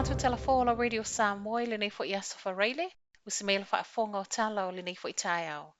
tu telefola radio Samoa le nei fo i aso whareile, usimeila whaafonga o tala o le nei fo i taiao.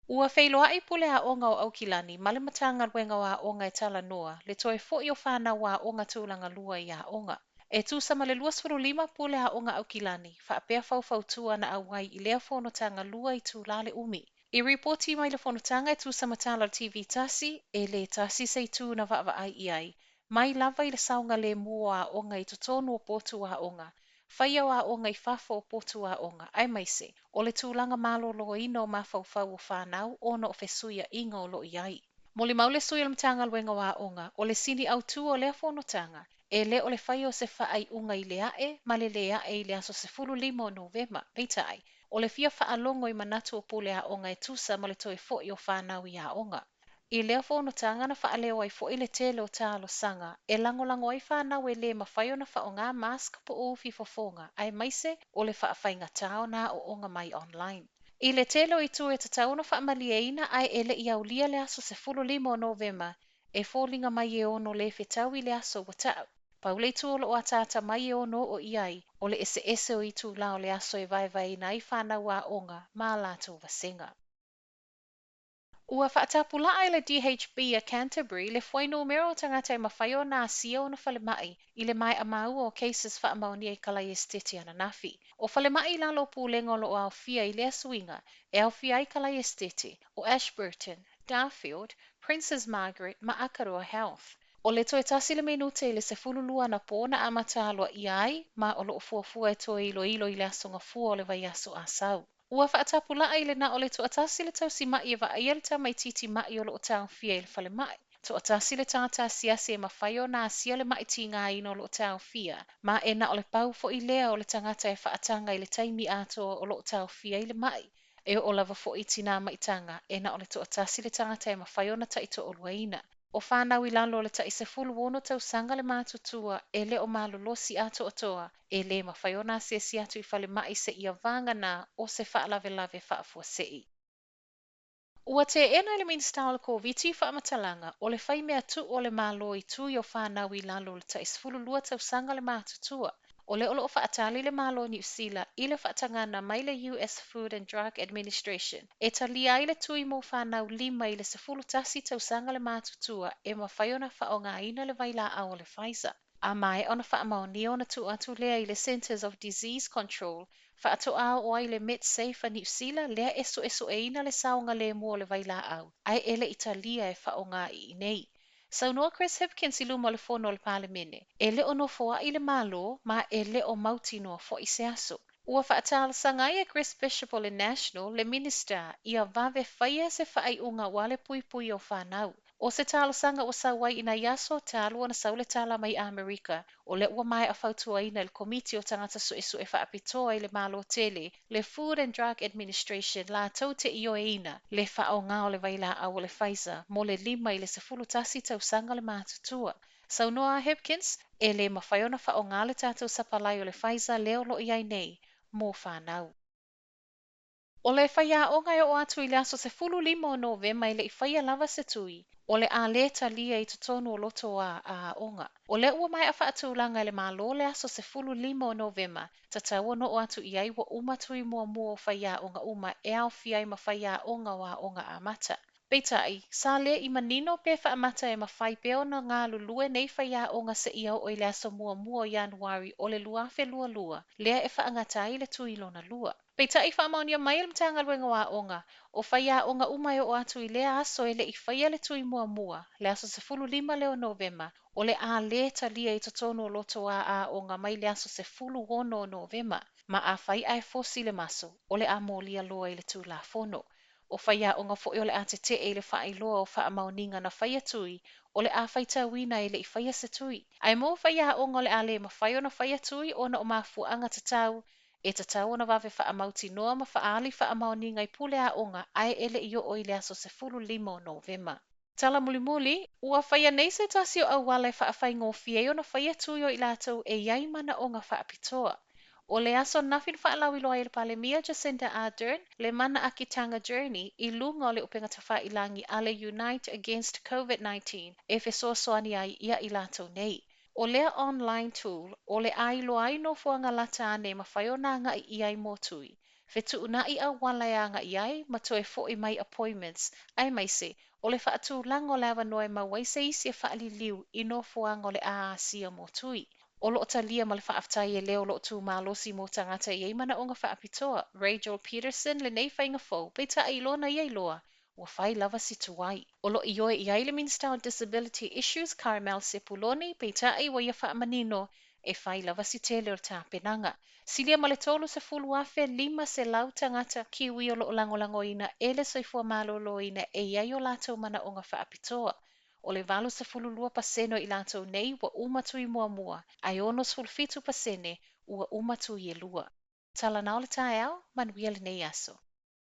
Ua whailoa i puleaoga o Aukilani, ma le matagaluega o aoga e tala noa, le toe foʻi o fanau aoga tulaga lua i aoga. E tusa ma le 2.5 puleaoga Aukilani, whaapea faufautua na auai i lea fonotaga lua i tula le umi. I ripoti mai le fonotaga e tusa matala le TV tasi, e le tasi seitu na vaavaai i ai. Mai lava i le saunga le mua aoga i totonu o potu aoga. Faia o aoga i fafo o potu aoga, ai maise, o le tūlanga maloloina o mafaufau o fanau ona o fesuia inga o loo iai. Mo le maule sui le matagaluega o aoga, o le sini autu o lea fonotanga, e le o le faia o se faai unga i le ae, ma le ae i le aso se 15 o Novema, peitai, o le fia faalongo i manatu o pule aoga e tusa ma le toe foʻi o fanau i aoga. I lea fonotanga na faaleo ai foʻi le tele o talosaga, e langolango ai fanau e lē mafai ona faaogā mask po o fifofoga, ae maise o le faafaigatā ona oʻoga mai online. I le tele o itu e tatau na faamalieina ae e leʻi aulia le aso se 15 o Novema, e fōlinga mai e ono le fetau i le aso ua taʻu. Pau le itu o loo a tata mai e ono o iai, o le ese o itu la o le aso e vaevaeina ai fanau aoga ma latou vasenga. Ua Faatapulaa i le DHB a Canterbury le foi numero o tangata e mawhai o nā sia o na falemai i le mai a mau o cases whaamaonia i kalai esteti ana nafi. O falemai lalo pūlengo lo au fia i le asuinga e au fia i kalai esteti o Ashburton, Darfield, Princess Margaret ma Akaroa Health. O le toe tasi le menute i le se fululua na pōna amata aloa i ai ma o loo fuafua e toe ilo i le asonga fua o le vaiaso a sau. Ua Faatapulaa i le na o le tuatasi le tausi mai e vaia le tamaititi mai o loo tau fia i le falemai. Tuatasi le tangata asiasi e mawhai o nā asia le maiti ngā ino loo tau fia, ma e na o le pau fo i lea o le tangata e whaatanga i le taimi ato o loo tau fia i le mai. E o lava fo i tina maitanga e na o le tuatasi le tangata e mawhai o na taito o luaina. O whanau i lalo le taise fulu wono tausaga le mātutua e le o malolosi ato atoa e le mawhai o nā siasi atu i falemai se ia vangana o se faalawevave faafuasei. Ua te ena le minsta o le koviti faamatalanga o le whai mea tu o le malo i tu i o whanau i lalo le taise fulu lua tausaga le mātutua. O le olo o faatali le malo New Zealand i le faatangana mai le US Food and Drug Administration. E talia i le tui mo whanau 5 i le se fulu tasi tausaga le mātutua e mawhai ona whaongaina le vaila au le Pfizer. A mai ona whaamaoni ona tu atu lea i le Centers of Disease Control, whaato au o ai le MedSafe a New Zealand lea eso eina le saonga le mua le vaila au. Ai ele Italia e whaonga i nei. Saunoa Chris Hipkins i luma le fono le palemene. E le ono foa i le malo, ma e le o mauti noa fo i se aso. Ua whaatala sangai e Chris Bishop o le National, le Minister, ia vave faia se whaai unga wale pui pui o whanau. O se talo sanga o sawai ina yaso talo na saule tala mai Amerika, o le ua mai a fautua ina le komiti o tangata su e faapitoa i le malo tele, le Food and Drug Administration la tau te io e ina, le whao ngā o le vaila au le Pfizer, mo le 5 i le se fulu tasi tau sanga le mātutua. Saunoa Hipkins, e le mawhaiona whao ngā le tātou sapalai o le Pfizer leo lo iai nei, mō whanau. O le faiaoga e o atu i le aso se 15 o Novema i le i faia lava se tui, o le a le talia i totonu o lotoa a aoga. O le ua mai a whaatulanga i le malo le aso se 15 o Novema, tatau no o atu i ai wa umatui mua mua o faiaoga uma e au fiai ma faiaoga o aoga a mata. Peitai, sa le i manino pe whaamata e mawhai peo na ngā lulue nei faiaoga se iau o i le aso mua mua o Januari o le luafe lua lua, lea e whaangatai le tuilona lua. Peitai whaamaunia mai le matagaluega o aoga, o faiaoga uma e o atu i lea aso e le i faia le tui mua mua, le aso se 15 leo Novema, o le a le talia i totonu o lotoa a aoga mai le aso se 11 o Novema, ma a fai ai fosi le maso, o le a molia loa i le tū la Fono. O faiaoga foʻi o le a te i le faailoa o faamaoninga na faia tui, o le a faitauina i le i faia se tui. Ai mo faiaoga o le a le mawhai o na faia tui o na o mafuanga tatau, e tatau ona vave faamauti noa ma faali faamaoninga i puleaoga ai ele i o le aso se 15 o Novema. Tala mulimuli, ua faia nei se tasi o awala e faafaigofi e ona faia tui o i latou e iai manaoga faapitoa. O le aso nafin Faalauiloa i le palemia Jacinda Ardern, le mana akitanga journey i lunga o le upenga tawhailangi a le Unite Against COVID-19 e fesoasoani ai ia i latou nei. O lea online tool, o le ailoa ai no fuanga lata ane ma whaiona i ai mo tui. Fetu una i a wala i ai, ma toe fo i mai appointments, ai mai se, o le whaatu lango lawa noe ma waise isi e whaali liu i no fuanga o le aasia mo tui. O lo talia ma le whaaftai e leo lo tu malosi mo tangata i mana o ngā faapitoa. Ray Joel Peterson le nei whainga fau, pe ta ilona i ailoa. Ua whai lava si tuai. O lo i oe i ai le Minister on Disability Issues, Carmel Sepuloni, pe ta i wa ia whaamanino, e whai lava si tele o ta penanga. Silia ma le tolu se fulu afe lima se lau tangata kiwi o lo lango ina ele soifua malolo ina e iai o lato mana o ngā faapitoa. O le valo se fululua paseno i lato nei wa umatui mua. Ai ono sulfitu pasene ua umatui e lua. Tala nao le tae au, manuia le nei aso.